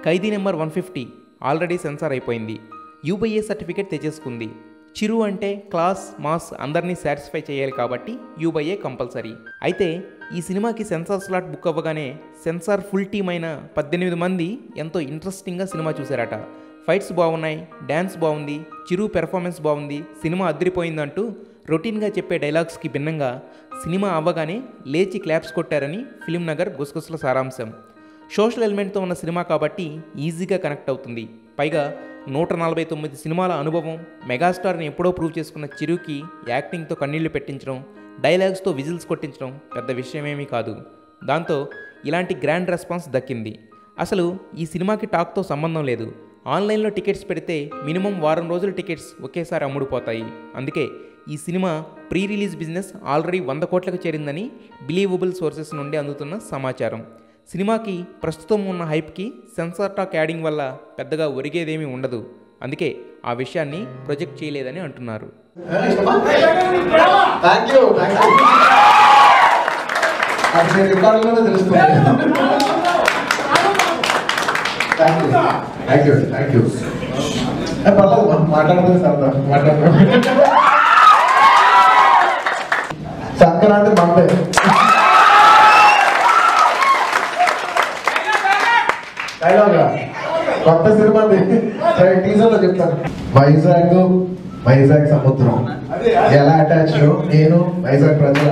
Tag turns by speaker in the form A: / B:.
A: ఖైదీ number 150 already censor అయిపోయింది. యూబీఏ certificate తెచ్చేసుకుంది. చిరు అంటే class mass అందరినీ సాటిస్ఫై చేయాలి కాబట్టి యూబీఏ కంపల్సరీ. అయితే ఈ సినిమాకి సెన్సార్ స్లాట్ బుక్ అవ్వగానే సెన్సార్ ఫుల్ టీమ్ అయిన 18 మంది ఎంతో ఇంట్రెస్టింగ్గా సినిమా చూశారట. ఫైట్స్ బాగున్నాయి, డ్యాన్స్ బాగుంది, చిరు పెర్ఫార్మెన్స్ బాగుంది, సినిమా అదిరిపోయిందంటూ రొటీన్గా చెప్పే డైలాగ్స్కి భిన్నంగా సినిమా అవ్వగానే లేచి క్లాప్స్ కొట్టారని ఫిల్మ్ నగర్ గుసగుసల సారాంశం. సోషల్ ఎలిమెంట్తో ఉన్న సినిమా కాబట్టి ఈజీగా కనెక్ట్ అవుతుంది. పైగా 149 సినిమాల అనుభవం, మెగాస్టార్ని ఎప్పుడో ప్రూవ్ చేసుకున్న చిరుకి యాక్టింగ్తో కన్నీళ్లు పెట్టించడం, డైలాగ్స్తో విజిల్స్ కొట్టించడం పెద్ద విషయమేమీ కాదు. దాంతో ఇలాంటి గ్రాండ్ రెస్పాన్స్ దక్కింది. అసలు ఈ సినిమాకి టాక్తో సంబంధం లేదు. ఆన్లైన్లో టికెట్స్ పెడితే మినిమం వారం రోజుల టికెట్స్ ఒకేసారి అమ్ముడుపోతాయి. అందుకే ఈ cinema pre release business already 100 కోట్లకు చేరిందని బిలీవబుల్ సోర్సెస్ నుండి అందుతున్న సమాచారం. సినిమాకి ప్రస్తుతం ఉన్న హైప్కి సెన్సార్ టాక్ యాడింగ్ వల్ల పెద్దగా ఒరిగేదేమీ ఉండదు. అందుకే ఆ విషయాన్ని ప్రొజెక్ట్ చేయలేదని అంటున్నారు.
B: సంక్రాంతి బాంబే డైలాగా కొత్త సినిమా టీజర్ లో చెప్తాను. వైజాగ్ సముద్రం ఎలా అటాచ్ నేను వైజాగ్ ప్రజలు